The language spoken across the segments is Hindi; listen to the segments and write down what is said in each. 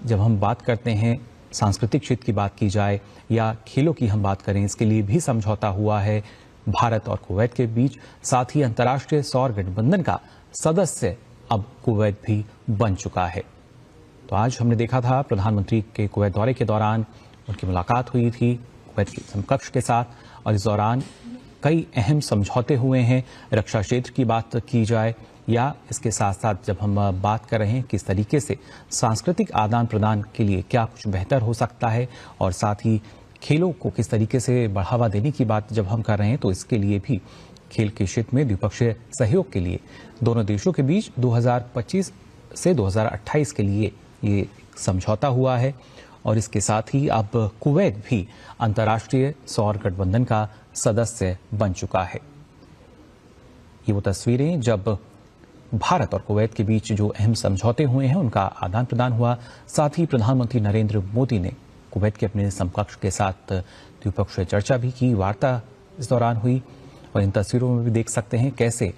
जब हम बात करते हैं सांस्कृतिक क्षेत्र की बात की जाए या खेलों की हम बात करें, इसके लिए भी समझौता हुआ है भारत और कुवैत के बीच। साथ ही अंतर्राष्ट्रीय सौर गठबंधन का सदस्य अब कुवैत भी बन चुका है। तो आज हमने देखा था प्रधानमंत्री के कुवैत दौरे के दौरान उनकी मुलाकात हुई थी कुवैत के समकक्ष के साथ, और इस दौरान कई अहम समझौते हुए हैं। रक्षा क्षेत्र की बात की जाए या इसके साथ साथ जब हम बात कर रहे हैं किस तरीके से सांस्कृतिक आदान प्रदान के लिए क्या कुछ बेहतर हो सकता है, और साथ ही खेलों को किस तरीके से बढ़ावा देने की बात जब हम कर रहे हैं, तो इसके लिए भी खेल के क्षेत्र में द्विपक्षीय सहयोग के लिए दोनों देशों के बीच 2025 से 2028 के लिए ये समझौता हुआ है। और इसके साथ ही अब कुवैत भी अंतर्राष्ट्रीय सौर गठबंधन का सदस्य बन चुका है। ये वो तस्वीरें जब भारत और कुवैत के बीच जो अहम समझौते हुए हैं उनका आदान प्रदान हुआ। साथ ही प्रधानमंत्री नरेंद्र मोदी ने कुवैत के अपने समकक्ष के साथ द्विपक्षीय चर्चा भी की, वार्ता इस दौरान हुई। और इन तस्वीरों में भी देख सकते हैं कैसे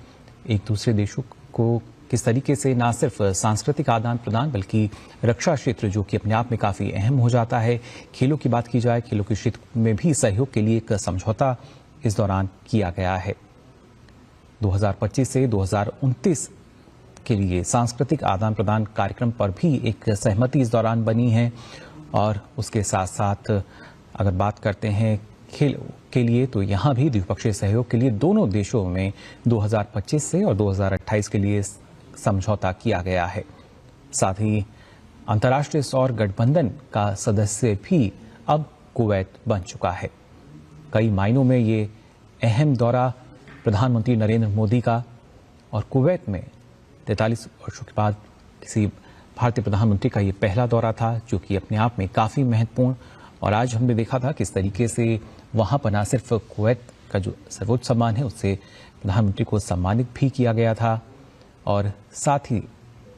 एक दूसरे देशों को किस तरीके से न सिर्फ सांस्कृतिक आदान प्रदान बल्कि रक्षा क्षेत्र जो कि अपने आप में काफ़ी अहम हो जाता है। खेलों की बात की जाए, खेलों के क्षेत्र में भी सहयोग के लिए एक समझौता इस दौरान किया गया है। 2025 से 2029 के लिए सांस्कृतिक आदान प्रदान कार्यक्रम पर भी एक सहमति इस दौरान बनी है। और उसके साथ साथ अगर बात करते हैं खेल के लिए, तो यहाँ भी द्विपक्षीय सहयोग के लिए दोनों देशों में 2025 से और 2028 के लिए समझौता किया गया है। साथ ही अंतर्राष्ट्रीय सौर गठबंधन का सदस्य भी अब कुवैत बन चुका है। कई मायनों में ये अहम दौरा प्रधानमंत्री नरेंद्र मोदी का और कुवैत में 43 वर्षों के बाद किसी भारतीय प्रधानमंत्री का ये पहला दौरा था, जो कि अपने आप में काफ़ी महत्वपूर्ण। और आज हमने देखा था किस तरीके से वहाँ पर न सिर्फ कुवैत का जो सर्वोच्च सम्मान है उससे प्रधानमंत्री को सम्मानित भी किया गया था, और साथ ही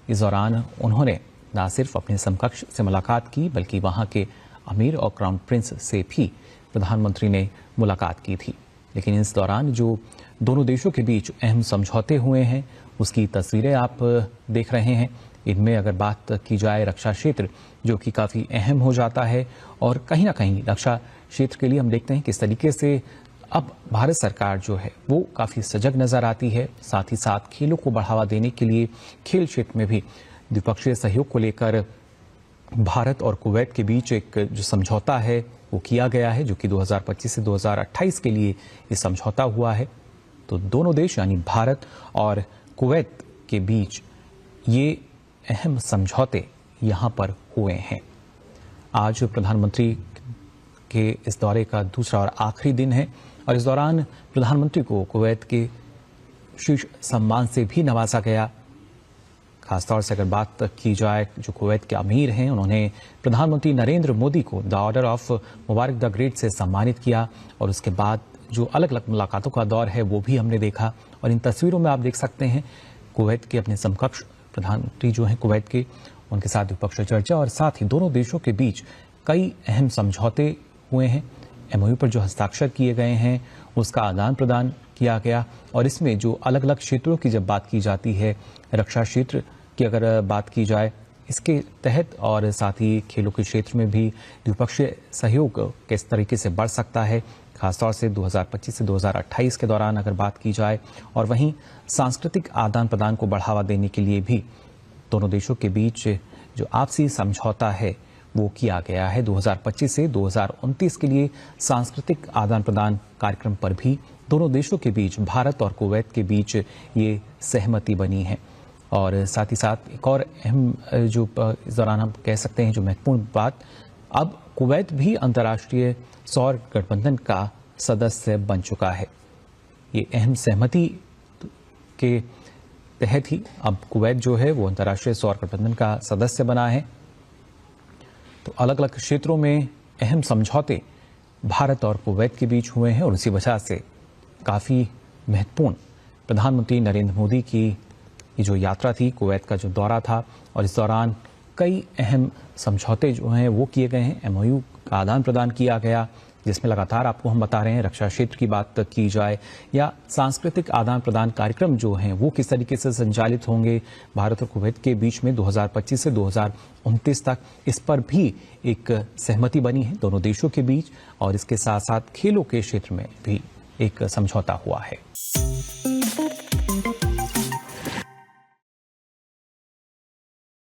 इस दौरान उन्होंने न सिर्फ अपने समकक्ष से मुलाकात की बल्कि वहाँ के अमीर और क्राउन प्रिंस से भी प्रधानमंत्री ने मुलाकात की थी। लेकिन इस दौरान जो दोनों देशों के बीच अहम समझौते हुए हैं उसकी तस्वीरें आप देख रहे हैं। इनमें अगर बात की जाए रक्षा क्षेत्र जो कि काफ़ी अहम हो जाता है, और कहीं ना कहीं रक्षा क्षेत्र के लिए हम देखते हैं किस तरीके से अब भारत सरकार जो है वो काफ़ी सजग नज़र आती है। साथ ही साथ खेलों को बढ़ावा देने के लिए खेल क्षेत्र में भी द्विपक्षीय सहयोग को लेकर भारत और कुवैत के बीच एक जो समझौता है वो किया गया है, जो कि 2025 से 2028 के लिए ये समझौता हुआ है। तो दोनों देश यानी भारत और कुवैत के बीच ये अहम समझौते यहाँ पर हुए हैं। आज प्रधानमंत्री के इस दौरे का दूसरा और आखिरी दिन है, और इस दौरान प्रधानमंत्री को कुवैत के शीर्ष सम्मान से भी नवाजा गया। खासतौर से अगर बात की जाए जो कुवैत के अमीर हैं, उन्होंने प्रधानमंत्री नरेंद्र मोदी को the order of Mubarak the great से सम्मानित किया। और उसके बाद जो अलग अलग मुलाकातों का दौर है वो भी हमने देखा। और इन तस्वीरों में आप देख सकते हैं कुवैत के अपने समकक्ष प्रधानमंत्री जो हैं कुवैत के, उनके साथ द्विपक्षीय चर्चा, और साथ ही दोनों देशों के बीच कई अहम समझौते हुए हैं। एमओयू पर जो हस्ताक्षर किए गए हैं उसका आदान प्रदान किया गया। और इसमें जो अलग अलग क्षेत्रों की जब बात की जाती है, रक्षा क्षेत्र की अगर बात की जाए इसके तहत, और साथ ही खेलों के क्षेत्र में भी द्विपक्षीय सहयोग किस तरीके से बढ़ सकता है, खासतौर से 2025 से 2028 के दौरान अगर बात की जाए। और वहीं सांस्कृतिक आदान प्रदान को बढ़ावा देने के लिए भी दोनों देशों के बीच जो आपसी समझौता है वो किया गया है। 2025 से 2029 के लिए सांस्कृतिक आदान प्रदान कार्यक्रम पर भी दोनों देशों के बीच, भारत और कुवैत के बीच ये सहमति बनी है। और साथ ही साथ एक और अहम जो इस दौरान हम कह सकते हैं जो महत्वपूर्ण बात, अब कुवैत भी अंतर्राष्ट्रीय सौर गठबंधन का सदस्य बन चुका है। ये अहम सहमति के तहत ही अब कुवैत जो है वो अंतर्राष्ट्रीय सौर गठबंधन का सदस्य बना है। तो अलग अलग क्षेत्रों में अहम समझौते भारत और कुवैत के बीच हुए हैं, और उसी वजह से काफ़ी महत्वपूर्ण प्रधानमंत्री नरेंद्र मोदी की ये जो यात्रा थी, कुवैत का जो दौरा था, और इस दौरान कई अहम समझौते जो हैं वो किए गए हैं। एमओयू का आदान प्रदान किया गया। जिसमें लगातार आपको हम बता रहे हैं रक्षा क्षेत्र की बात की जाए या सांस्कृतिक आदान प्रदान कार्यक्रम जो हैं वो किस तरीके से संचालित होंगे भारत और कुवैत के बीच में 2025 से 2029 तक, इस पर भी एक सहमति बनी है दोनों देशों के बीच और इसके साथ साथ खेलों के क्षेत्र में भी एक समझौता हुआ है।